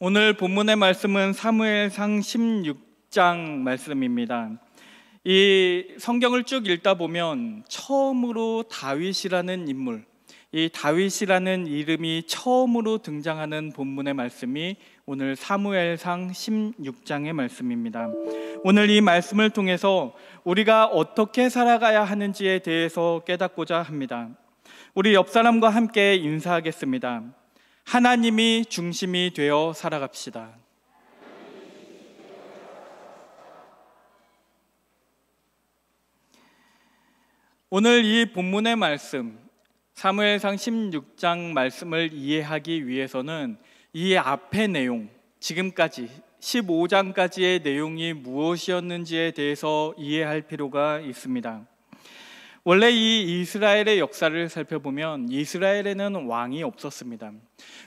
오늘 본문의 말씀은 사무엘상 16장 말씀입니다. 이 성경을 쭉 읽다 보면 처음으로 다윗이라는 인물, 이 다윗이라는 이름이 처음으로 등장하는 본문의 말씀이 오늘 사무엘상 16장의 말씀입니다. 오늘 이 말씀을 통해서 우리가 어떻게 살아가야 하는지에 대해서 깨닫고자 합니다. 우리 옆 사람과 함께 인사하겠습니다. 하나님이 중심이 되어 살아갑시다. 오늘 이 본문의 말씀, 사무엘상 16장 말씀을 이해하기 위해서는 이 앞의 내용, 지금까지 15장까지의 내용이 무엇이었는지에 대해서 이해할 필요가 있습니다. 원래 이 이스라엘의 역사를 살펴보면 이스라엘에는 왕이 없었습니다.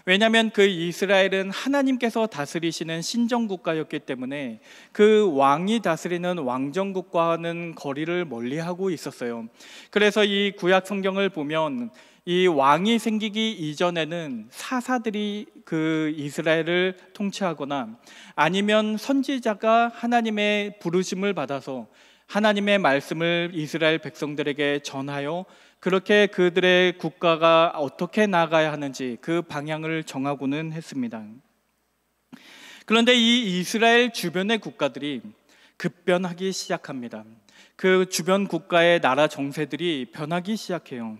왜냐하면 그 이스라엘은 하나님께서 다스리시는 신정국가였기 때문에 그 왕이 다스리는 왕정국가와는 거리를 멀리하고 있었어요. 그래서 이 구약 성경을 보면 이 왕이 생기기 이전에는 사사들이 그 이스라엘을 통치하거나 아니면 선지자가 하나님의 부르심을 받아서 하나님의 말씀을 이스라엘 백성들에게 전하여 그렇게 그들의 국가가 어떻게 나아가야 하는지 그 방향을 정하고는 했습니다. 그런데 이 이스라엘 주변의 국가들이 급변하기 시작합니다. 그 주변 국가의 나라 정세들이 변하기 시작해요.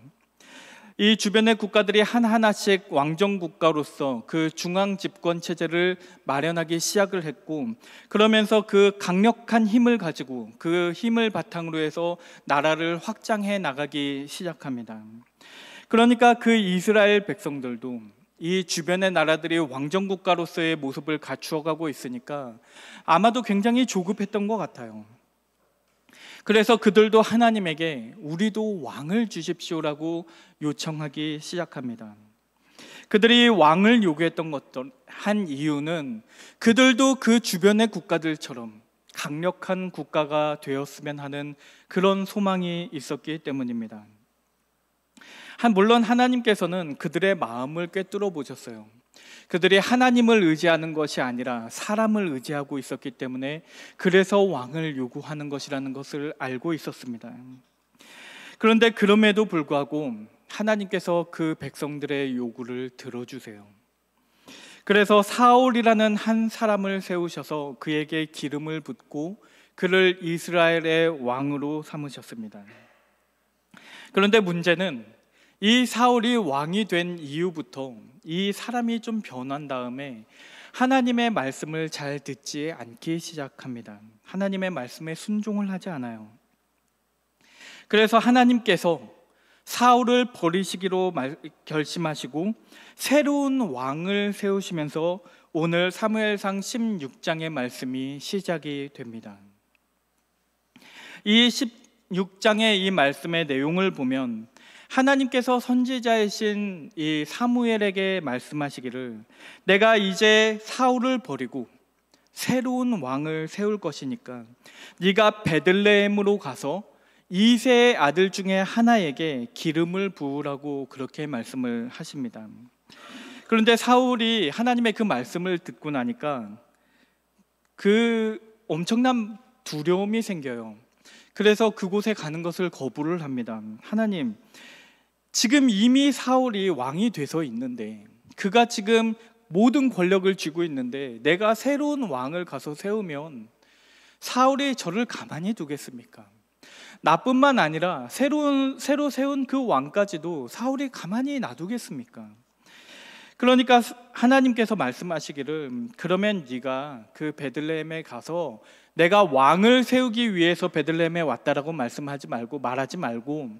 이 주변의 국가들이 하나하나씩 왕정국가로서 그 중앙 집권 체제를 마련하기 시작을 했고, 그러면서 그 강력한 힘을 가지고 그 힘을 바탕으로 해서 나라를 확장해 나가기 시작합니다. 그러니까 그 이스라엘 백성들도 이 주변의 나라들이 왕정국가로서의 모습을 갖추어가고 있으니까 아마도 굉장히 조급했던 것 같아요. 그래서 그들도 하나님에게 우리도 왕을 주십시오라고 요청하기 시작합니다. 그들이 왕을 요구했던 것들 한 이유는 그들도 그 주변의 국가들처럼 강력한 국가가 되었으면 하는 그런 소망이 있었기 때문입니다. 물론 하나님께서는 그들의 마음을 꿰뚫어 보셨어요. 그들이 하나님을 의지하는 것이 아니라 사람을 의지하고 있었기 때문에 그래서 왕을 요구하는 것이라는 것을 알고 있었습니다. 그런데 그럼에도 불구하고 하나님께서 그 백성들의 요구를 들어주세요. 그래서 사울이라는 한 사람을 세우셔서 그에게 기름을 붓고 그를 이스라엘의 왕으로 삼으셨습니다. 그런데 문제는 이 사울이 왕이 된 이후부터 이 사람이 좀 변한 다음에 하나님의 말씀을 잘 듣지 않기 시작합니다. 하나님의 말씀에 순종을 하지 않아요. 그래서 하나님께서 사울을 버리시기로 결심하시고 새로운 왕을 세우시면서 오늘 사무엘상 16장의 말씀이 시작이 됩니다. 이 16장의 이 말씀의 내용을 보면 하나님께서 선지자이신 이 사무엘에게 말씀하시기를 내가 이제 사울을 버리고 새로운 왕을 세울 것이니까 네가 베들레헴으로 가서 이새의 아들 중에 하나에게 기름을 부으라고 그렇게 말씀을 하십니다. 그런데 사울이 하나님의 그 말씀을 듣고 나니까 그 엄청난 두려움이 생겨요. 그래서 그곳에 가는 것을 거부를 합니다. 하나님, 지금 이미 사울이 왕이 돼서 있는데 그가 지금 모든 권력을 쥐고 있는데 내가 새로운 왕을 가서 세우면 사울이 저를 가만히 두겠습니까? 나뿐만 아니라 새로 세운 그 왕까지도 사울이 가만히 놔두겠습니까? 그러니까 하나님께서 말씀하시기를 그러면 네가 그 베들레헴에 가서 내가 왕을 세우기 위해서 베들레헴에 왔다라고 말하지 말고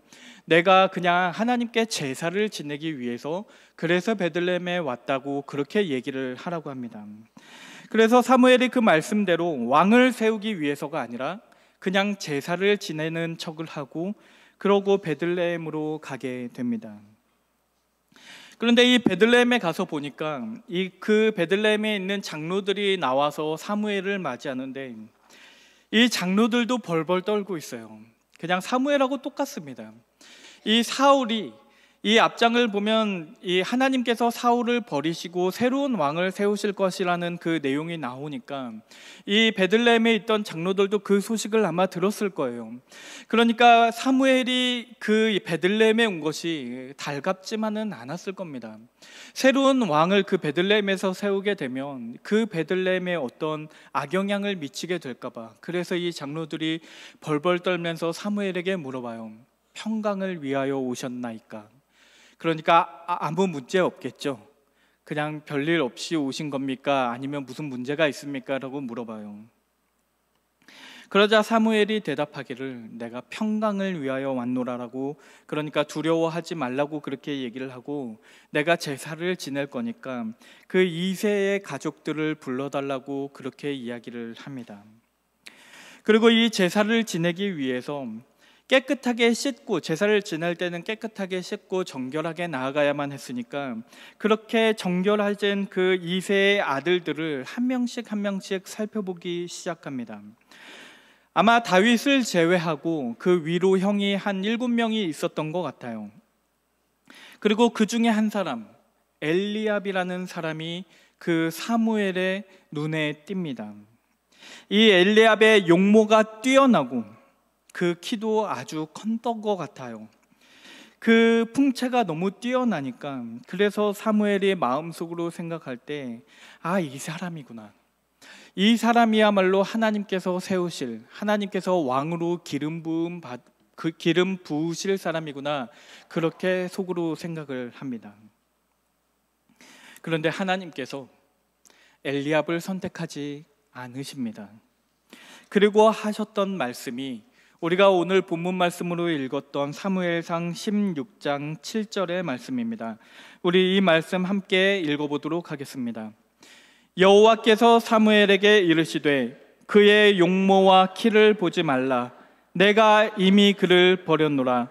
내가 그냥 하나님께 제사를 지내기 위해서 그래서 베들레헴에 왔다고 그렇게 얘기를 하라고 합니다. 그래서 사무엘이 그 말씀대로 왕을 세우기 위해서가 아니라 그냥 제사를 지내는 척을 하고 그러고 베들레헴으로 가게 됩니다. 그런데 이 베들레헴에 가서 보니까 그 베들레헴에 있는 장로들이 나와서 사무엘을 맞이하는데 이 장로들도 벌벌 떨고 있어요. 그냥 사무엘하고 똑같습니다. 이 사울이 이 앞장을 보면 이 하나님께서 사울을 버리시고 새로운 왕을 세우실 것이라는 그 내용이 나오니까 이 베들레헴에 있던 장로들도 그 소식을 아마 들었을 거예요. 그러니까 사무엘이 그 베들레헴에 온 것이 달갑지만은 않았을 겁니다. 새로운 왕을 그 베들레헴에서 세우게 되면 그 베들레헴에 어떤 악영향을 미치게 될까 봐, 그래서 이 장로들이 벌벌 떨면서 사무엘에게 물어봐요. 평강을 위하여 오셨나이까? 그러니까 아무 문제 없겠죠. 그냥 별일 없이 오신 겁니까? 아니면 무슨 문제가 있습니까? 라고 물어봐요. 그러자 사무엘이 대답하기를 내가 평강을 위하여 왔노라라고, 그러니까 두려워하지 말라고 그렇게 얘기를 하고, 내가 제사를 지낼 거니까 그 2세의 가족들을 불러달라고 그렇게 이야기를 합니다. 그리고 이 제사를 지내기 위해서 깨끗하게 씻고, 제사를 지낼 때는 깨끗하게 씻고 정결하게 나아가야만 했으니까 그렇게 정결해진 그 2세의 아들들을 한 명씩 한 명씩 살펴보기 시작합니다. 아마 다윗을 제외하고 그 위로 형이 한 7명이 있었던 것 같아요. 그리고 그 중에 한 사람, 엘리압이라는 사람이 그 사무엘의 눈에 띕니다. 이 엘리압의 용모가 뛰어나고 그 키도 아주 컸던 것 같아요. 그 풍채가 너무 뛰어나니까, 그래서 사무엘이 마음속으로 생각할 때 이 사람이구나. 이 사람이야말로 하나님께서 세우실, 하나님께서 왕으로 기름 부으실 사람이구나, 그렇게 속으로 생각을 합니다. 그런데 하나님께서 엘리압을 선택하지 않으십니다. 그리고 하셨던 말씀이 우리가 오늘 본문 말씀으로 읽었던 사무엘상 16장 7절의 말씀입니다. 우리 이 말씀 함께 읽어보도록 하겠습니다. 여호와께서 사무엘에게 이르시되 그의 용모와 키를 보지 말라. 내가 이미 그를 버렸노라.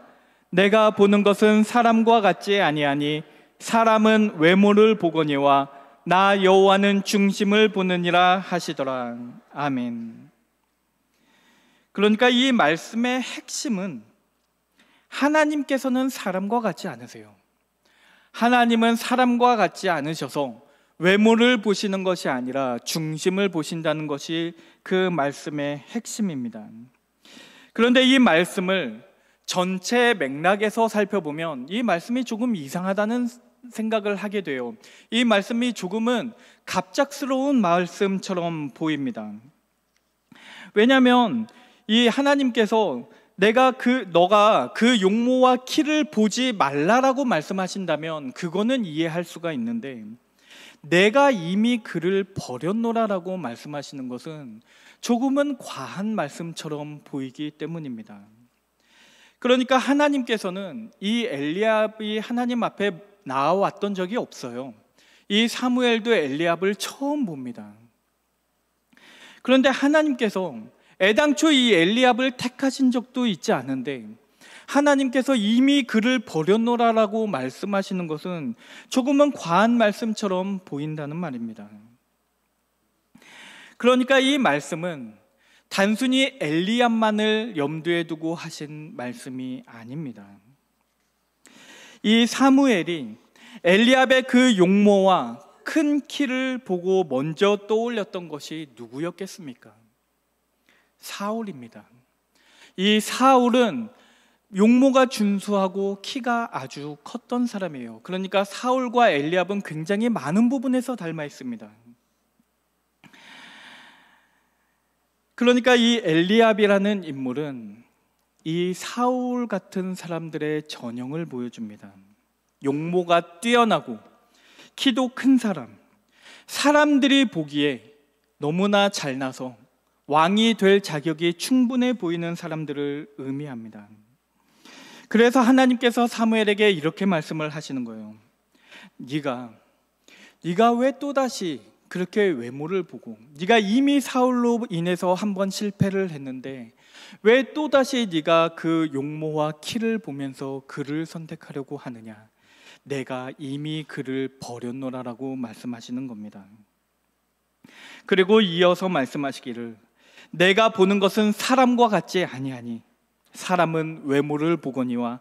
내가 보는 것은 사람과 같지 아니하니 사람은 외모를 보거니와 나 여호와는 중심을 보느니라 하시더라. 아멘. 그러니까 이 말씀의 핵심은 하나님께서는 사람과 같지 않으세요. 하나님은 사람과 같지 않으셔서 외모를 보시는 것이 아니라 중심을 보신다는 것이 그 말씀의 핵심입니다. 그런데 이 말씀을 전체 맥락에서 살펴보면 이 말씀이 조금 이상하다는 생각을 하게 돼요. 이 말씀이 조금은 갑작스러운 말씀처럼 보입니다. 왜냐하면 이 하나님께서 너가 그 용모와 키를 보지 말라라고 말씀하신다면 그거는 이해할 수가 있는데, 내가 이미 그를 버렸노라라고 말씀하시는 것은 조금은 과한 말씀처럼 보이기 때문입니다. 그러니까 하나님께서는 이 엘리압이 하나님 앞에 나와왔던 적이 없어요. 이 사무엘도 엘리압을 처음 봅니다. 그런데 하나님께서 애당초 이 엘리압을 택하신 적도 있지 않은데 하나님께서 이미 그를 버렸노라라고 말씀하시는 것은 조금은 과한 말씀처럼 보인다는 말입니다. 그러니까 이 말씀은 단순히 엘리압만을 염두에 두고 하신 말씀이 아닙니다. 이 사무엘이 엘리압의 그 용모와 큰 키를 보고 먼저 떠올렸던 것이 누구였겠습니까? 사울입니다. 이 사울은 용모가 준수하고 키가 아주 컸던 사람이에요. 그러니까 사울과 엘리압은 굉장히 많은 부분에서 닮아 있습니다. 그러니까 이 엘리압이라는 인물은 이 사울 같은 사람들의 전형을 보여줍니다. 용모가 뛰어나고 키도 큰 사람, 사람들이 보기에 너무나 잘나서 왕이 될 자격이 충분해 보이는 사람들을 의미합니다. 그래서 하나님께서 사무엘에게 이렇게 말씀을 하시는 거예요. 네가 왜 또다시 그렇게 외모를 보고, 네가 이미 사울로 인해서 한번 실패를 했는데 왜 또다시 네가 그 용모와 키를 보면서 그를 선택하려고 하느냐? 내가 이미 그를 버렸노라라고 말씀하시는 겁니다. 그리고 이어서 말씀하시기를 내가 보는 것은 사람과 같지 아니하니 사람은 외모를 보거니와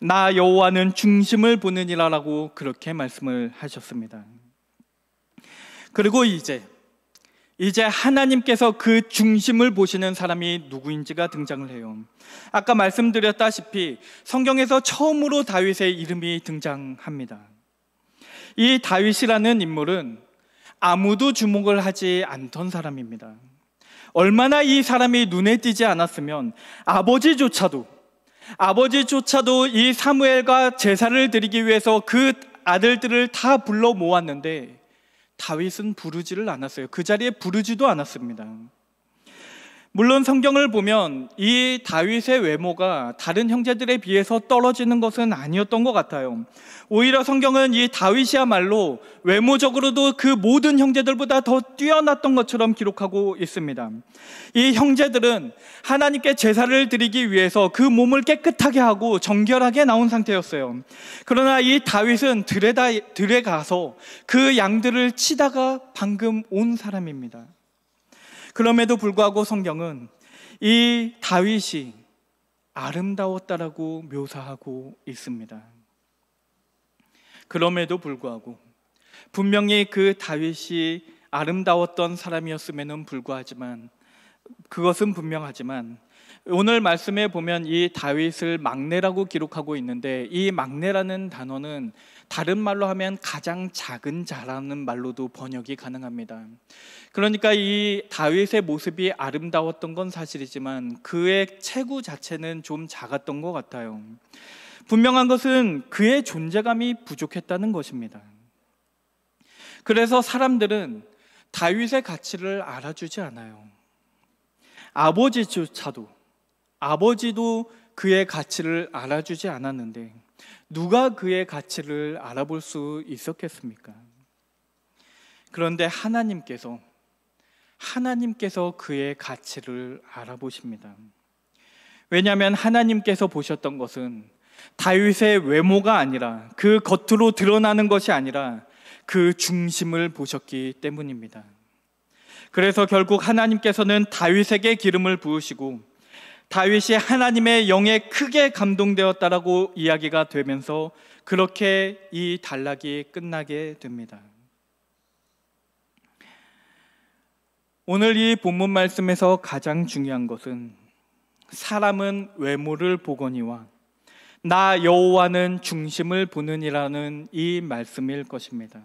나 여호와는 중심을 보느니라라고 그렇게 말씀을 하셨습니다. 그리고 이제 하나님께서 그 중심을 보시는 사람이 누구인지가 등장을 해요. 아까 말씀드렸다시피 성경에서 처음으로 다윗의 이름이 등장합니다. 이 다윗이라는 인물은 아무도 주목을 하지 않던 사람입니다. 얼마나 이 사람이 눈에 띄지 않았으면 아버지조차도 이 사무엘과 제사를 드리기 위해서 그 아들들을 다 불러 모았는데 다윗은 부르지를 않았어요. 그 자리에 부르지도 않았습니다. 물론 성경을 보면 이 다윗의 외모가 다른 형제들에 비해서 떨어지는 것은 아니었던 것 같아요. 오히려 성경은 이 다윗이야말로 외모적으로도 그 모든 형제들보다 더 뛰어났던 것처럼 기록하고 있습니다. 이 형제들은 하나님께 제사를 드리기 위해서 그 몸을 깨끗하게 하고 정결하게 나온 상태였어요. 그러나 이 다윗은 들에 가서 그 양들을 치다가 방금 온 사람입니다. 그럼에도 불구하고 성경은 이 다윗이 아름다웠다라고 묘사하고 있습니다. 그럼에도 불구하고 분명히 그 다윗이 아름다웠던 사람이었음에는 불구하지만 그것은 분명하지만 오늘 말씀에 보면 이 다윗을 막내라고 기록하고 있는데 이 막내라는 단어는 다른 말로 하면 가장 작은 자라는 말로도 번역이 가능합니다. 그러니까 이 다윗의 모습이 아름다웠던 건 사실이지만 그의 체구 자체는 좀 작았던 것 같아요. 분명한 것은 그의 존재감이 부족했다는 것입니다. 그래서 사람들은 다윗의 가치를 알아주지 않아요. 아버지도 그의 가치를 알아주지 않았는데 누가 그의 가치를 알아볼 수 있었겠습니까? 그런데 하나님께서 그의 가치를 알아보십니다. 왜냐하면 하나님께서 보셨던 것은 다윗의 외모가 아니라 그 겉으로 드러나는 것이 아니라 그 중심을 보셨기 때문입니다. 그래서 결국 하나님께서는 다윗에게 기름을 부으시고 다윗이 하나님의 영에 크게 감동되었다라고 이야기가 되면서 그렇게 이 단락이 끝나게 됩니다. 오늘 이 본문 말씀에서 가장 중요한 것은 사람은 외모를 보거니와 나 여호와는 중심을 보느니라는 이 말씀일 것입니다.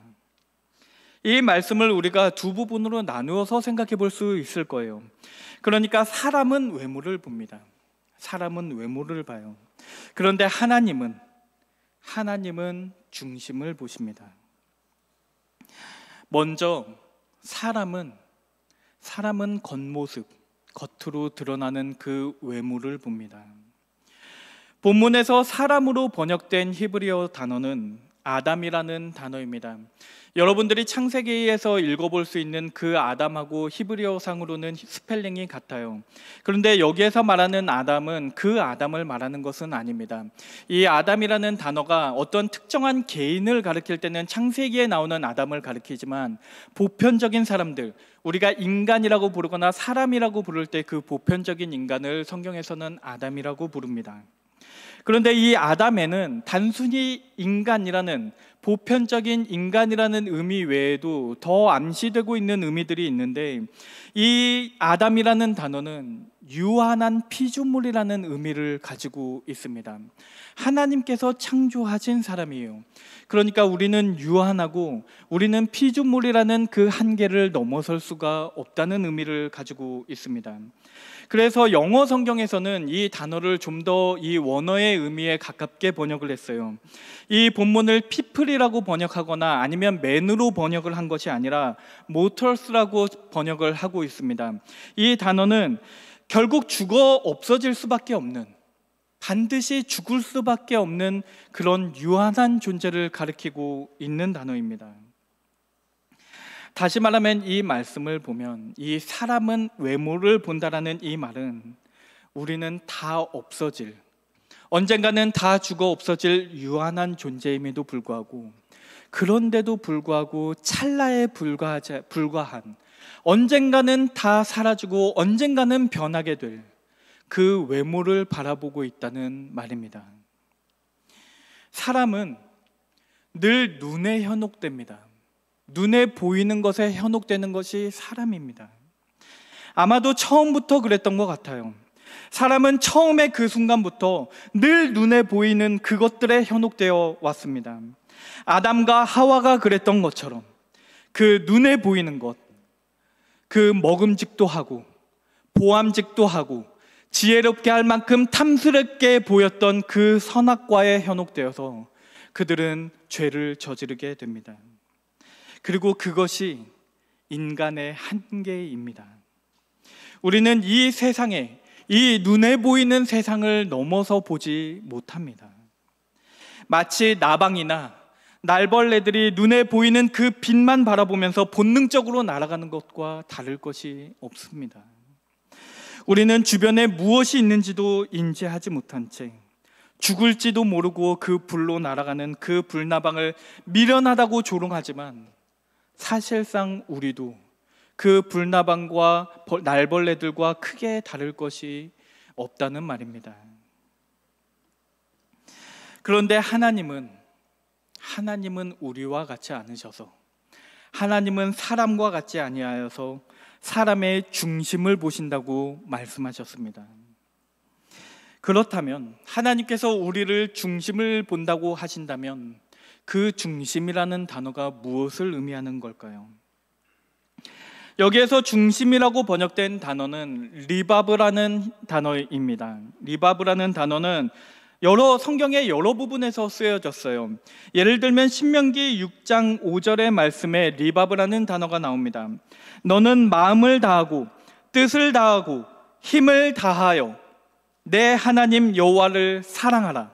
이 말씀을 우리가 두 부분으로 나누어서 생각해 볼 수 있을 거예요. 그러니까 사람은 외모를 봅니다. 사람은 외모를 봐요. 그런데 하나님은 중심을 보십니다. 먼저 사람은 겉모습, 겉으로 드러나는 그 외모를 봅니다. 본문에서 사람으로 번역된 히브리어 단어는 아담이라는 단어입니다. 여러분들이 창세기에서 읽어볼 수 있는 그 아담하고 히브리어상으로는 스펠링이 같아요. 그런데 여기에서 말하는 아담은 그 아담을 말하는 것은 아닙니다. 이 아담이라는 단어가 어떤 특정한 개인을 가리킬 때는 창세기에 나오는 아담을 가리키지만 보편적인 사람들, 우리가 인간이라고 부르거나 사람이라고 부를 때 그 보편적인 인간을 성경에서는 아담이라고 부릅니다. 그런데 이 아담에는 단순히 인간이라는 보편적인 인간이라는 의미 외에도 더 암시되고 있는 의미들이 있는데 이 아담이라는 단어는 유한한 피조물이라는 의미를 가지고 있습니다. 하나님께서 창조하신 사람이에요. 그러니까 우리는 유한하고 우리는 피조물이라는 그 한계를 넘어설 수가 없다는 의미를 가지고 있습니다. 그래서 영어 성경에서는 이 단어를 좀 더 이 원어의 의미에 가깝게 번역을 했어요. 이 본문을 people이라고 번역하거나 아니면 man으로 번역을 한 것이 아니라 mortals라고 번역을 하고 있습니다. 이 단어는 결국 죽어 없어질 수밖에 없는, 반드시 죽을 수밖에 없는 그런 유한한 존재를 가리키고 있는 단어입니다. 다시 말하면 이 말씀을 보면 이 사람은 외모를 본다라는 이 말은 우리는 다 없어질, 언젠가는 다 죽어 없어질 유한한 존재임에도 불구하고, 그런데도 불구하고 찰나에 불과한, 언젠가는 다 사라지고 언젠가는 변하게 될 그 외모를 바라보고 있다는 말입니다. 사람은 늘 눈에 현혹됩니다. 눈에 보이는 것에 현혹되는 것이 사람입니다. 아마도 처음부터 그랬던 것 같아요. 사람은 처음에 그 순간부터 늘 눈에 보이는 그것들에 현혹되어 왔습니다. 아담과 하와가 그랬던 것처럼 그 눈에 보이는 것, 그 먹음직도 하고 보암직도 하고 지혜롭게 할 만큼 탐스럽게 보였던 그 선악과에 현혹되어서 그들은 죄를 저지르게 됩니다. 그리고 그것이 인간의 한계입니다. 우리는 이 세상에, 이 눈에 보이는 세상을 넘어서 보지 못합니다. 마치 나방이나 날벌레들이 눈에 보이는 그 빛만 바라보면서 본능적으로 날아가는 것과 다를 것이 없습니다. 우리는 주변에 무엇이 있는지도 인지하지 못한 채 죽을지도 모르고 그 불로 날아가는 그 불나방을 미련하다고 조롱하지만 사실상 우리도 그 불나방과 날벌레들과 크게 다를 것이 없다는 말입니다. 그런데 하나님은 우리와 같지 않으셔서, 하나님은 사람과 같지 아니하여서 사람의 중심을 보신다고 말씀하셨습니다. 그렇다면 하나님께서 우리를 중심을 본다고 하신다면 그 중심이라는 단어가 무엇을 의미하는 걸까요? 여기에서 중심이라고 번역된 단어는 리바브라는 단어입니다. 리바브라는 단어는 성경의 여러 부분에서 쓰여졌어요. 예를 들면 신명기 6장 5절의 말씀에 리바브라는 단어가 나옵니다. 너는 마음을 다하고 뜻을 다하고 힘을 다하여 내 하나님 여호와를 사랑하라.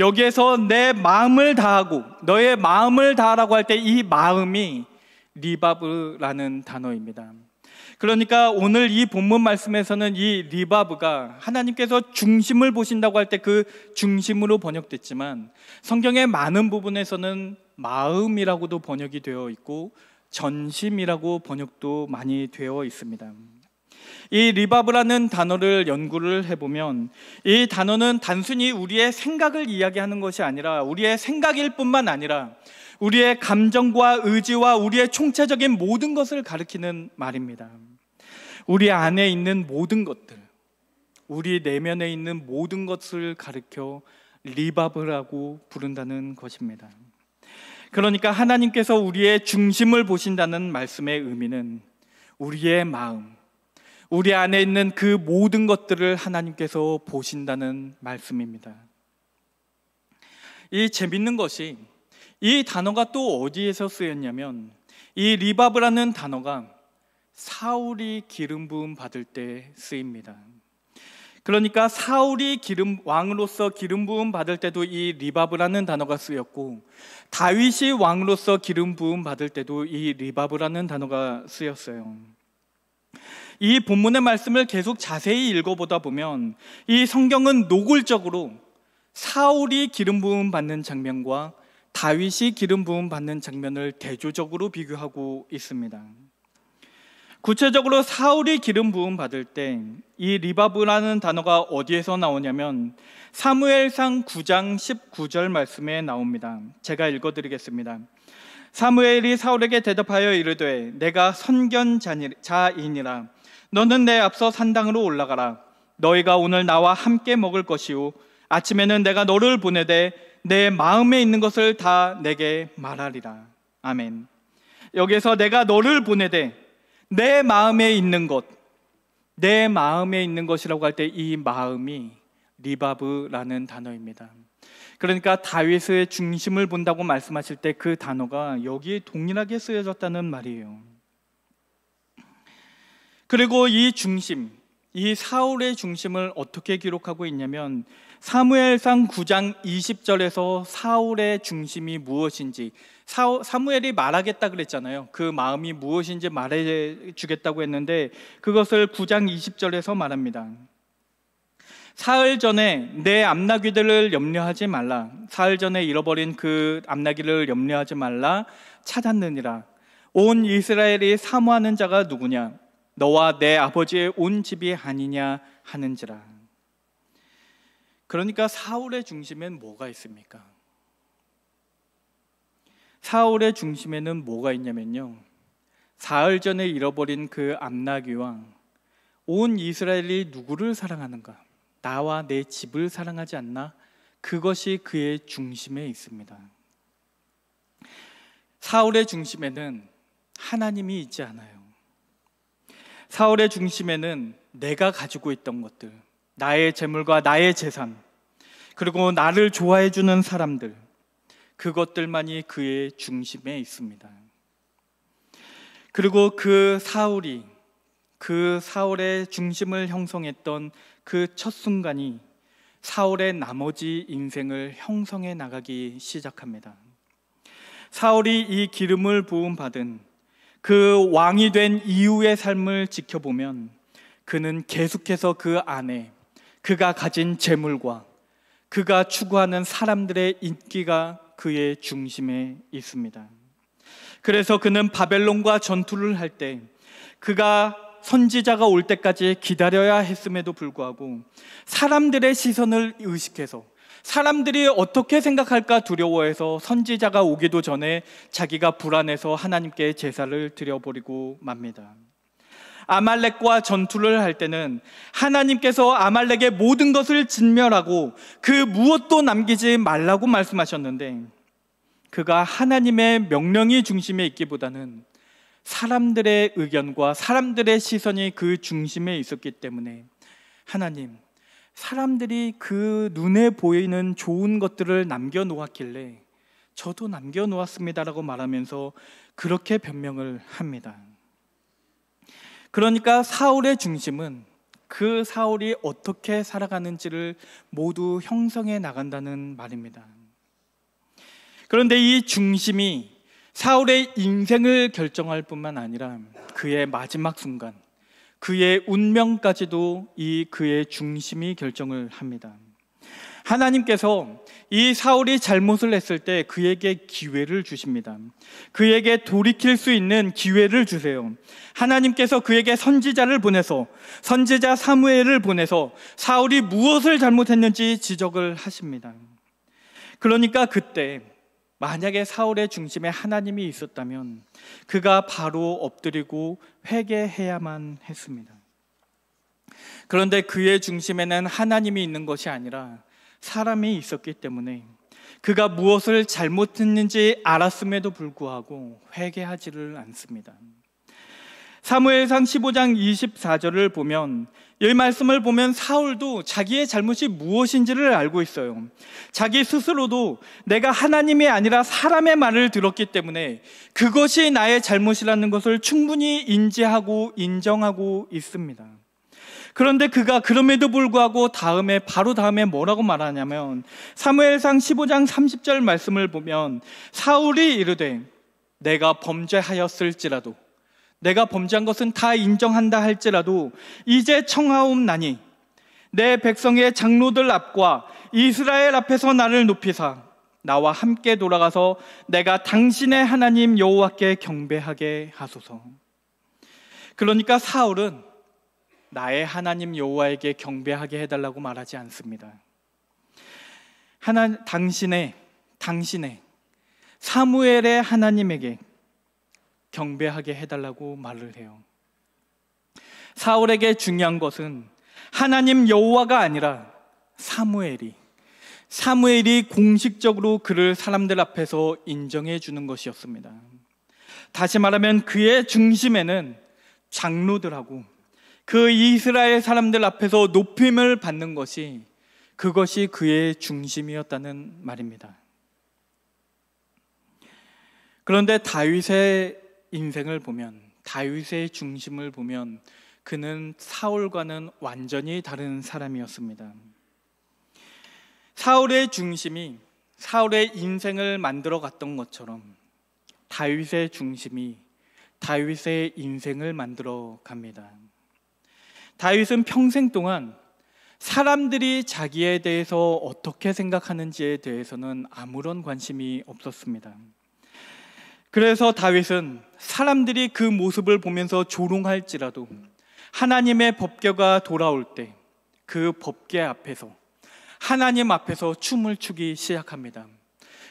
여기에서 내 마음을 다하고, 너의 마음을 다하라고 할 때 이 마음이 리바브라는 단어입니다. 그러니까 오늘 이 본문 말씀에서는 이 리바브가 하나님께서 중심을 보신다고 할 때 그 중심으로 번역됐지만 성경의 많은 부분에서는 마음이라고도 번역이 되어 있고 전심이라고 번역도 많이 되어 있습니다. 이 리바브라는 단어를 연구를 해보면 이 단어는 단순히 우리의 생각을 이야기하는 것이 아니라, 우리의 생각일 뿐만 아니라 우리의 감정과 의지와 우리의 총체적인 모든 것을 가리키는 말입니다. 우리 안에 있는 모든 것들, 우리 내면에 있는 모든 것을 가리켜 리바브라고 부른다는 것입니다. 그러니까 하나님께서 우리의 중심을 보신다는 말씀의 의미는 우리의 마음, 우리 안에 있는 그 모든 것들을 하나님께서 보신다는 말씀입니다. 이 재밌는 것이 이 단어가 또 어디에서 쓰였냐면 이 리바브라는 단어가 사울이 기름 부음 받을 때 쓰입니다. 그러니까 사울이 왕으로서 기름 부음 받을 때도 이 리바브라는 단어가 쓰였고, 다윗이 왕으로서 기름 부음 받을 때도 이 리바브라는 단어가 쓰였어요. 이 본문의 말씀을 계속 자세히 읽어보다 보면 이 성경은 노골적으로 사울이 기름 부음 받는 장면과 다윗이 기름 부음 받는 장면을 대조적으로 비교하고 있습니다. 구체적으로 사울이 기름 부음 받을 때 이 리바브라는 단어가 어디에서 나오냐면 사무엘상 9장 19절 말씀에 나옵니다. 제가 읽어드리겠습니다. 사무엘이 사울에게 대답하여 이르되 내가 선견자이니라. 너는 내 앞서 산당으로 올라가라. 너희가 오늘 나와 함께 먹을 것이요 아침에는 내가 너를 보내되 내 마음에 있는 것을 다 내게 말하리라. 아멘. 여기에서 내가 너를 보내되 내 마음에 있는 것, 내 마음에 있는 것이라고 할 때 이 마음이 리바브라는 단어입니다. 그러니까 다윗의 중심을 본다고 말씀하실 때 그 단어가 여기에 동일하게 쓰여졌다는 말이에요. 그리고 이 중심, 이 사울의 중심을 어떻게 기록하고 있냐면 사무엘상 9장 20절에서 사울의 중심이 무엇인지, 사무엘이 말하겠다 그랬잖아요. 그 마음이 무엇인지 말해주겠다고 했는데 그것을 9장 20절에서 말합니다. 사흘 전에 내 암나귀들을 염려하지 말라. 사흘 전에 잃어버린 그 암나귀를 염려하지 말라. 찾았느니라. 온 이스라엘이 사모하는 자가 누구냐? 너와 내 아버지의 온 집이 아니냐 하는지라. 그러니까 사울의 중심엔 뭐가 있습니까? 사울의 중심에는 뭐가 있냐면요, 사흘 전에 잃어버린 그 암나귀 왕, 온 이스라엘이 누구를 사랑하는가? 나와 내 집을 사랑하지 않나? 그것이 그의 중심에 있습니다. 사울의 중심에는 하나님이 있지 않아요. 사울의 중심에는 내가 가지고 있던 것들, 나의 재물과 나의 재산, 그리고 나를 좋아해 주는 사람들, 그것들만이 그의 중심에 있습니다. 그리고 그 사울의 중심을 형성했던 그 첫 순간이 사울의 나머지 인생을 형성해 나가기 시작합니다. 사울이 이 기름을 부음 받은 그 왕이 된 이후의 삶을 지켜보면 그는 계속해서 그 안에 그가 가진 재물과 그가 추구하는 사람들의 인기가 그의 중심에 있습니다. 그래서 그는 바벨론과 전투를 할 때 그가 선지자가 올 때까지 기다려야 했음에도 불구하고 사람들의 시선을 의식해서, 사람들이 어떻게 생각할까 두려워해서 선지자가 오기도 전에 자기가 불안해서 하나님께 제사를 드려버리고 맙니다. 아말렉과 전투를 할 때는 하나님께서 아말렉의 모든 것을 진멸하고 그 무엇도 남기지 말라고 말씀하셨는데, 그가 하나님의 명령이 중심에 있기보다는 사람들의 의견과 사람들의 시선이 그 중심에 있었기 때문에 하나님, 사람들이 그 눈에 보이는 좋은 것들을 남겨놓았길래 저도 남겨놓았습니다라고 말하면서 그렇게 변명을 합니다. 그러니까 사울의 중심은 그 사울이 어떻게 살아가는지를 모두 형성해 나간다는 말입니다. 그런데 이 중심이 사울의 인생을 결정할 뿐만 아니라 그의 마지막 순간, 그의 운명까지도 이 그의 중심이 결정을 합니다. 하나님께서 이 사울이 잘못을 했을 때 그에게 기회를 주십니다. 그에게 돌이킬 수 있는 기회를 주세요. 하나님께서 그에게 선지자를 보내서, 선지자 사무엘을 보내서 사울이 무엇을 잘못했는지 지적을 하십니다. 그러니까 그때 만약에 사울의 중심에 하나님이 있었다면 그가 바로 엎드리고 회개해야만 했습니다. 그런데 그의 중심에는 하나님이 있는 것이 아니라 사람이 있었기 때문에 그가 무엇을 잘못했는지 알았음에도 불구하고 회개하지를 않습니다. 사무엘상 15장 24절을 보면, 이 말씀을 보면 사울도 자기의 잘못이 무엇인지를 알고 있어요. 자기 스스로도 내가 하나님이 아니라 사람의 말을 들었기 때문에 그것이 나의 잘못이라는 것을 충분히 인지하고 인정하고 있습니다. 그런데 그가 그럼에도 불구하고 바로 다음에 뭐라고 말하냐면, 사무엘상 15장 30절 말씀을 보면 사울이 이르되 내가 범죄하였을지라도, 내가 범죄한 것은 다 인정한다 할지라도 이제 청하옵나니 내 백성의 장로들 앞과 이스라엘 앞에서 나를 높이사 나와 함께 돌아가서 내가 당신의 하나님 여호와께 경배하게 하소서. 그러니까 사울은 나의 하나님 여호와에게 경배하게 해달라고 말하지 않습니다. 당신의 사무엘의 하나님에게 경배하게 해달라고 말을 해요. 사울에게 중요한 것은 하나님 여호와가 아니라 사무엘이 공식적으로 그를 사람들 앞에서 인정해 주는 것이었습니다. 다시 말하면 그의 중심에는 장로들하고 그 이스라엘 사람들 앞에서 높임을 받는 것이, 그것이 그의 중심이었다는 말입니다. 그런데 다윗의 인생을 보면, 다윗의 중심을 보면 그는 사울과는 완전히 다른 사람이었습니다. 사울의 중심이 사울의 인생을 만들어 갔던 것처럼 다윗의 중심이 다윗의 인생을 만들어 갑니다. 다윗은 평생 동안 사람들이 자기에 대해서 어떻게 생각하는지에 대해서는 아무런 관심이 없었습니다. 그래서 다윗은 사람들이 그 모습을 보면서 조롱할지라도 하나님의 법궤가 돌아올 때 그 법궤 앞에서 하나님 앞에서 춤을 추기 시작합니다.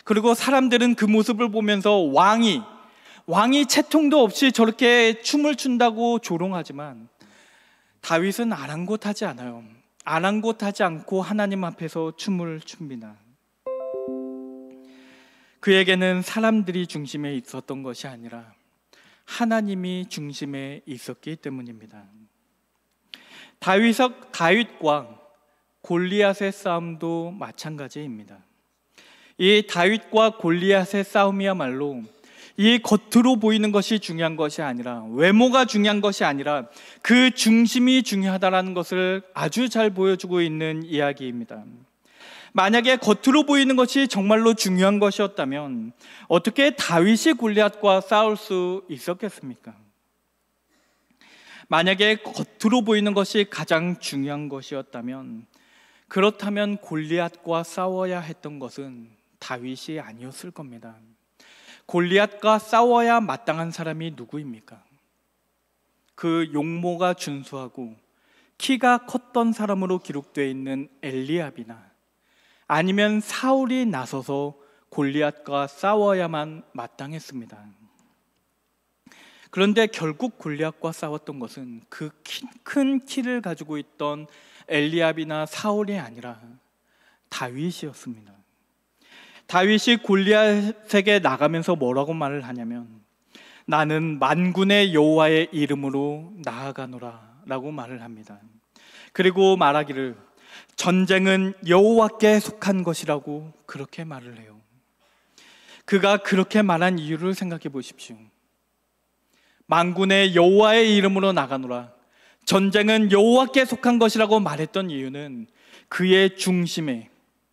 그리고 사람들은 그 모습을 보면서 왕이 채통도 없이 저렇게 춤을 춘다고 조롱하지만 다윗은 아랑곳하지 않아요. 아랑곳하지 않고 하나님 앞에서 춤을 춥니다. 그에게는 사람들이 중심에 있었던 것이 아니라 하나님이 중심에 있었기 때문입니다. 다윗과 골리앗의 싸움도 마찬가지입니다. 이 다윗과 골리앗의 싸움이야말로 이 겉으로 보이는 것이 중요한 것이 아니라, 외모가 중요한 것이 아니라 그 중심이 중요하다는 것을 아주 잘 보여주고 있는 이야기입니다. 만약에 겉으로 보이는 것이 정말로 중요한 것이었다면 어떻게 다윗이 골리앗과 싸울 수 있었겠습니까? 만약에 겉으로 보이는 것이 가장 중요한 것이었다면, 그렇다면 골리앗과 싸워야 했던 것은 다윗이 아니었을 겁니다. 골리앗과 싸워야 마땅한 사람이 누구입니까? 그 용모가 준수하고 키가 컸던 사람으로 기록되어 있는 엘리압이나 아니면 사울이 나서서 골리앗과 싸워야만 마땅했습니다. 그런데 결국 골리앗과 싸웠던 것은 그 큰 키를 가지고 있던 엘리압이나 사울이 아니라 다윗이었습니다. 다윗이 골리앗에게 나가면서 뭐라고 말을 하냐면, 나는 만군의 여호와의 이름으로 나아가노라 라고 말을 합니다. 그리고 말하기를 전쟁은 여호와께 속한 것이라고 그렇게 말을 해요. 그가 그렇게 말한 이유를 생각해 보십시오. 만군의 여호와의 이름으로 나가노라, 전쟁은 여호와께 속한 것이라고 말했던 이유는 그의 중심에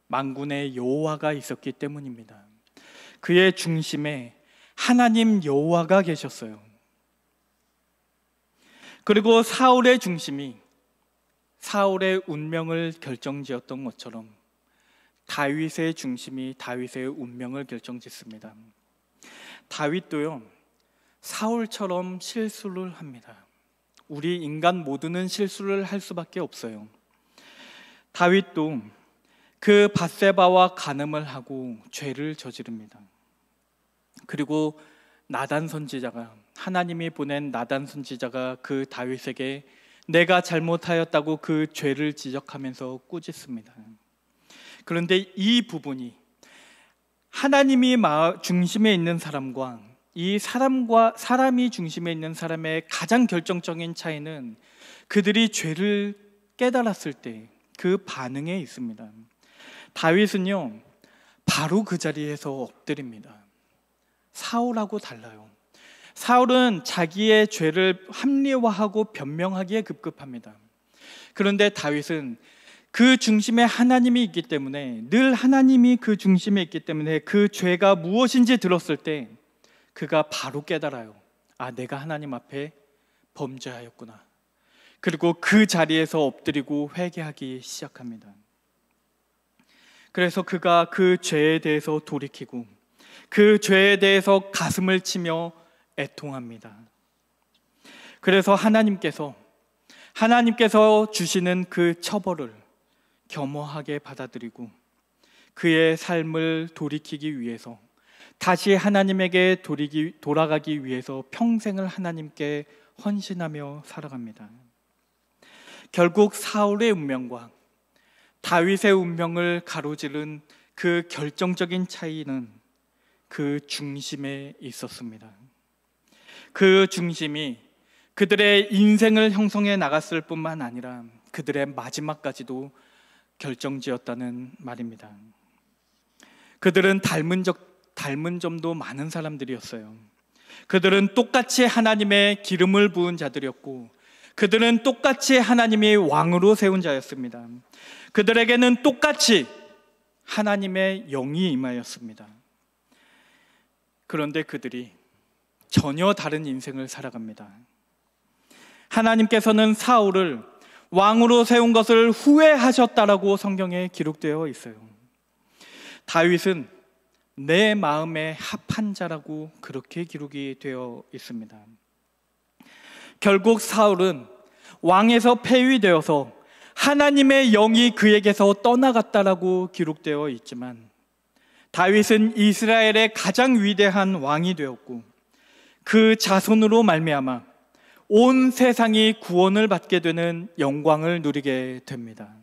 만군의 여호와가 있었기 때문입니다. 그의 중심에 하나님 여호와가 계셨어요. 그리고 사울의 중심이 사울의 운명을 결정지었던 것처럼 다윗의 중심이 다윗의 운명을 결정짓습니다. 다윗도요, 사울처럼 실수를 합니다. 우리 인간 모두는 실수를 할 수밖에 없어요. 다윗도 그 밧세바와 간음을 하고 죄를 저지릅니다. 그리고 나단 선지자가, 하나님이 보낸 나단 선지자가 그 다윗에게 내가 잘못하였다고 그 죄를 지적하면서 꾸짖습니다. 그런데 이 부분이 하나님이 중심에 있는 사람과 사람이 중심에 있는 사람의 가장 결정적인 차이는 그들이 죄를 깨달았을 때 그 반응에 있습니다. 다윗은요, 바로 그 자리에서 엎드립니다. 사울하고 달라요. 사울은 자기의 죄를 합리화하고 변명하기에 급급합니다. 그런데 다윗은 그 중심에 하나님이 있기 때문에, 늘 하나님이 그 중심에 있기 때문에 그 죄가 무엇인지 들었을 때 그가 바로 깨달아요. 아, 내가 하나님 앞에 범죄하였구나. 그리고 그 자리에서 엎드리고 회개하기 시작합니다. 그래서 그가 그 죄에 대해서 돌이키고 그 죄에 대해서 가슴을 치며 애통합니다. 그래서 하나님께서 주시는 그 처벌을 겸허하게 받아들이고 그의 삶을 돌이키기 위해서, 다시 하나님에게 돌아가기 위해서 평생을 하나님께 헌신하며 살아갑니다. 결국 사울의 운명과 다윗의 운명을 가로지른 그 결정적인 차이는 그 중심에 있었습니다. 그 중심이 그들의 인생을 형성해 나갔을 뿐만 아니라 그들의 마지막까지도 결정지었다는 말입니다. 그들은 닮은 점도 많은 사람들이었어요. 그들은 똑같이 하나님의 기름을 부은 자들이었고, 그들은 똑같이 하나님이 왕으로 세운 자였습니다. 그들에게는 똑같이 하나님의 영이 임하였습니다. 그런데 그들이 전혀 다른 인생을 살아갑니다. 하나님께서는 사울을 왕으로 세운 것을 후회하셨다라고 성경에 기록되어 있어요. 다윗은 내 마음에 합한 자라고 그렇게 기록이 되어 있습니다. 결국 사울은 왕에서 폐위되어서 하나님의 영이 그에게서 떠나갔다라고 기록되어 있지만 다윗은 이스라엘의 가장 위대한 왕이 되었고 그 자손으로 말미암아 온 세상이 구원을 받게 되는 영광을 누리게 됩니다.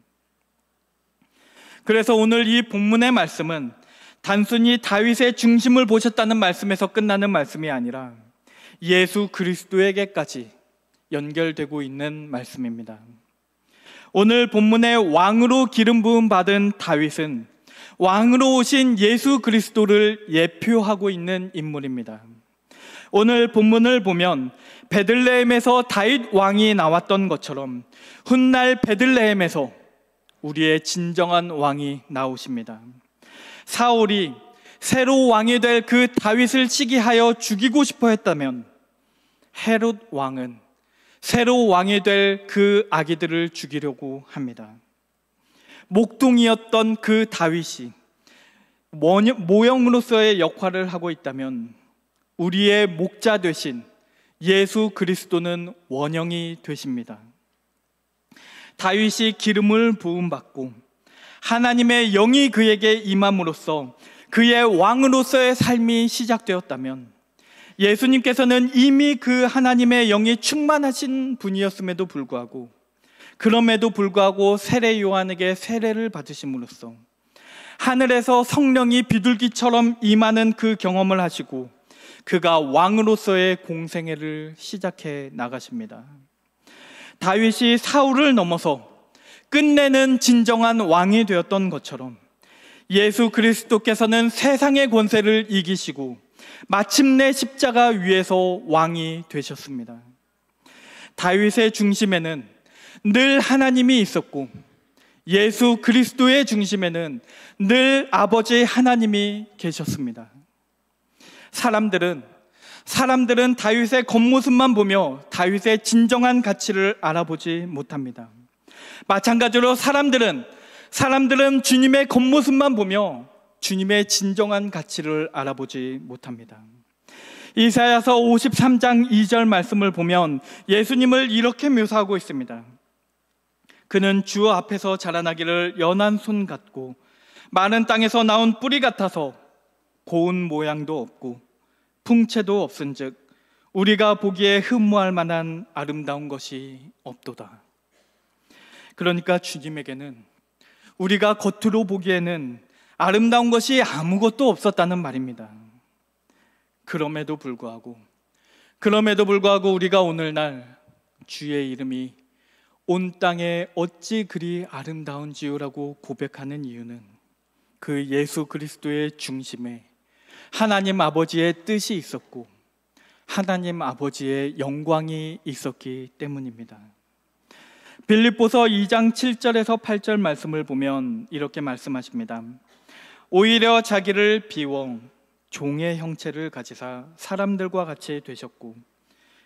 그래서 오늘 이 본문의 말씀은 단순히 다윗의 중심을 보셨다는 말씀에서 끝나는 말씀이 아니라 예수 그리스도에게까지 연결되고 있는 말씀입니다. 오늘 본문의 왕으로 기름 부음 받은 다윗은 왕으로 오신 예수 그리스도를 예표하고 있는 인물입니다. 오늘 본문을 보면 베들레헴에서 다윗 왕이 나왔던 것처럼 훗날 베들레헴에서 우리의 진정한 왕이 나오십니다. 사울이 새로 왕이 될 그 다윗을 시기하여 죽이고 싶어 했다면 헤롯 왕은 새로 왕이 될 그 아기들을 죽이려고 합니다. 목동이었던 그 다윗이 모형으로서의 역할을 하고 있다면 우리의 목자 되신 예수 그리스도는 원형이 되십니다. 다윗이 기름을 부음받고 하나님의 영이 그에게 임함으로써 그의 왕으로서의 삶이 시작되었다면 예수님께서는 이미 그 하나님의 영이 충만하신 분이었음에도 불구하고 세례 요한에게 세례를 받으심으로써 하늘에서 성령이 비둘기처럼 임하는 그 경험을 하시고 그가 왕으로서의 공생애를 시작해 나가십니다. 다윗이 사울을 넘어서 끝내는 진정한 왕이 되었던 것처럼 예수 그리스도께서는 세상의 권세를 이기시고 마침내 십자가 위에서 왕이 되셨습니다. 다윗의 중심에는 늘 하나님이 있었고 예수 그리스도의 중심에는 늘 아버지 하나님이 계셨습니다. 사람들은 다윗의 겉모습만 보며 다윗의 진정한 가치를 알아보지 못합니다. 마찬가지로 사람들은 주님의 겉모습만 보며 주님의 진정한 가치를 알아보지 못합니다. 이사야서 53장 2절 말씀을 보면 예수님을 이렇게 묘사하고 있습니다. 그는 주 앞에서 자라나기를 연한 손 같고 마른 땅에서 나온 뿌리 같아서 고운 모양도 없고 풍채도 없은즉 우리가 보기에 흠모할 만한 아름다운 것이 없도다. 그러니까 주님에게는 우리가 겉으로 보기에는 아름다운 것이 아무것도 없었다는 말입니다. 그럼에도 불구하고 우리가 오늘날 주의 이름이 온 땅에 어찌 그리 아름다운지요라고 고백하는 이유는 그 예수 그리스도의 중심에 하나님 아버지의 뜻이 있었고 하나님 아버지의 영광이 있었기 때문입니다. 빌립보서 2장 7절에서 8절 말씀을 보면 이렇게 말씀하십니다. 오히려 자기를 비워 종의 형체를 가지사 사람들과 같이 되셨고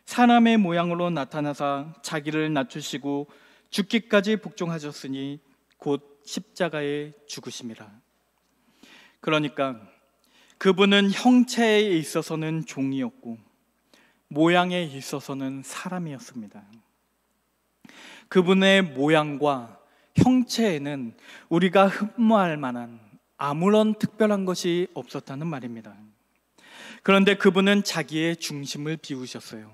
사람의 모양으로 나타나사 자기를 낮추시고 죽기까지 복종하셨으니 곧 십자가에 죽으심이라. 그러니까 그분은 형체에 있어서는 종이었고 모양에 있어서는 사람이었습니다. 그분의 모양과 형체에는 우리가 흠모할 만한 아무런 특별한 것이 없었다는 말입니다. 그런데 그분은 자기의 중심을 비우셨어요.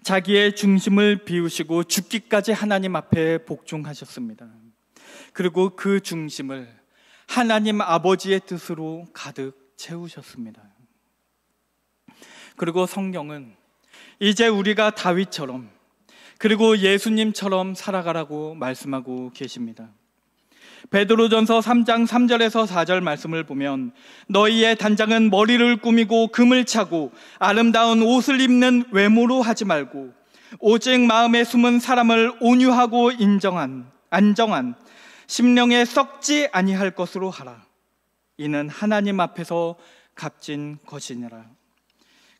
자기의 중심을 비우시고 죽기까지 하나님 앞에 복종하셨습니다. 그리고 그 중심을 하나님 아버지의 뜻으로 가득 채우셨습니다. 그리고 성경은 이제 우리가 다윗처럼 그리고 예수님처럼 살아가라고 말씀하고 계십니다. 베드로전서 3장 3절에서 4절 말씀을 보면 너희의 단장은 머리를 꾸미고 금을 차고 아름다운 옷을 입는 외모로 하지 말고 오직 마음에 숨은 사람을 온유하고 안정한 심령에 썩지 아니할 것으로 하라. 이는 하나님 앞에서 값진 것이니라.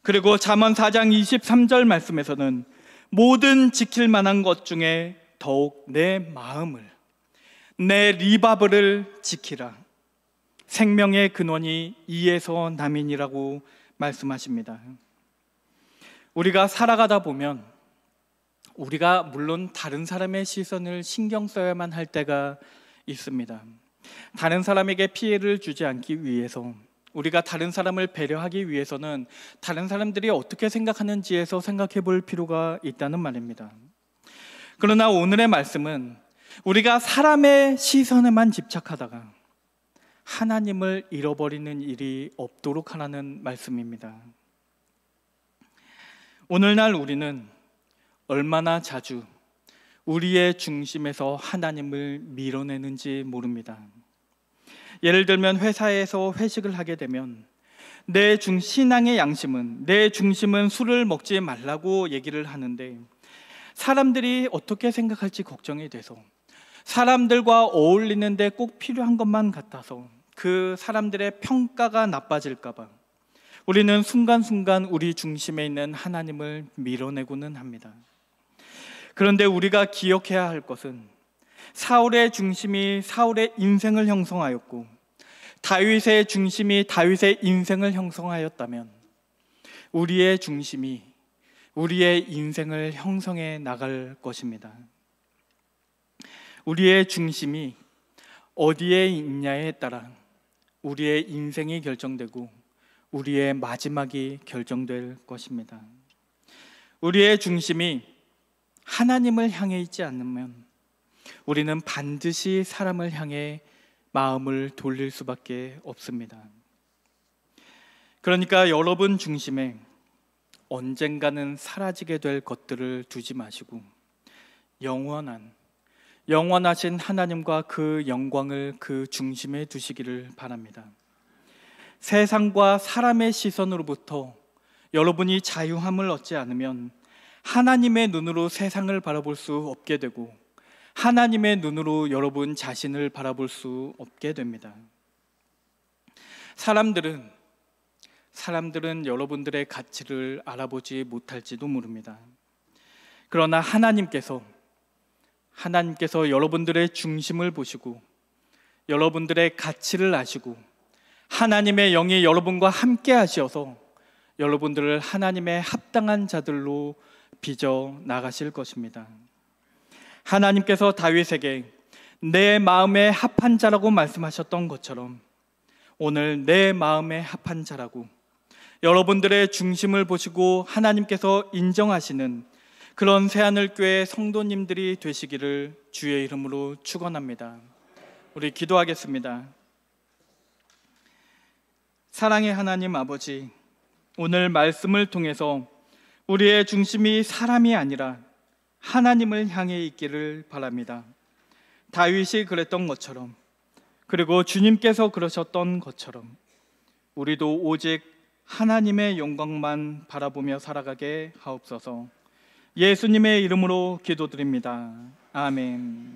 그리고 잠언 4장 23절 말씀에서는 모든 지킬 만한 것 중에 더욱 내 마음을 내 리바브를 지키라. 생명의 근원이 이에서 남이니라고 말씀하십니다. 우리가 살아가다 보면 우리가 물론 다른 사람의 시선을 신경 써야만 할 때가 있습니다. 다른 사람에게 피해를 주지 않기 위해서, 우리가 다른 사람을 배려하기 위해서는 다른 사람들이 어떻게 생각하는지에서 생각해 볼 필요가 있다는 말입니다. 그러나 오늘의 말씀은 우리가 사람의 시선에만 집착하다가 하나님을 잃어버리는 일이 없도록 하라는 말씀입니다. 오늘날 우리는 얼마나 자주 우리의 중심에서 하나님을 밀어내는지 모릅니다. 예를 들면 회사에서 회식을 하게 되면 신앙의 양심은, 내 중심은 술을 먹지 말라고 얘기를 하는데 사람들이 어떻게 생각할지 걱정이 돼서, 사람들과 어울리는데 꼭 필요한 것만 같아서 그 사람들의 평가가 나빠질까 봐 우리는 순간순간 우리 중심에 있는 하나님을 밀어내고는 합니다. 그런데 우리가 기억해야 할 것은 사울의 중심이 사울의 인생을 형성하였고 다윗의 중심이 다윗의 인생을 형성하였다면 우리의 중심이 우리의 인생을 형성해 나갈 것입니다. 우리의 중심이 어디에 있냐에 따라 우리의 인생이 결정되고 우리의 마지막이 결정될 것입니다. 우리의 중심이 하나님을 향해 있지 않으면 우리는 반드시 사람을 향해 마음을 돌릴 수밖에 없습니다. 그러니까 여러분 중심에 언젠가는 사라지게 될 것들을 두지 마시고 영원하신 하나님과 그 영광을 그 중심에 두시기를 바랍니다. 세상과 사람의 시선으로부터 여러분이 자유함을 얻지 않으면 하나님의 눈으로 세상을 바라볼 수 없게 되고 하나님의 눈으로 여러분 자신을 바라볼 수 없게 됩니다. 사람들은 여러분들의 가치를 알아보지 못할지도 모릅니다. 그러나 하나님께서 여러분들의 중심을 보시고 여러분들의 가치를 아시고 하나님의 영이 여러분과 함께 하셔서 여러분들을 하나님의 합당한 자들로 빚어 나가실 것입니다. 하나님께서 다윗에게 내 마음에 합한 자라고 말씀하셨던 것처럼 오늘 내 마음에 합한 자라고 여러분들의 중심을 보시고 하나님께서 인정하시는 그런 새하늘교회 성도님들이 되시기를 주의 이름으로 축원합니다. 우리 기도하겠습니다. 사랑의 하나님 아버지, 오늘 말씀을 통해서 우리의 중심이 사람이 아니라 하나님을 향해 있기를 바랍니다. 다윗이 그랬던 것처럼, 그리고 주님께서 그러셨던 것처럼 우리도 오직 하나님의 영광만 바라보며 살아가게 하옵소서. 예수님의 이름으로 기도드립니다. 아멘.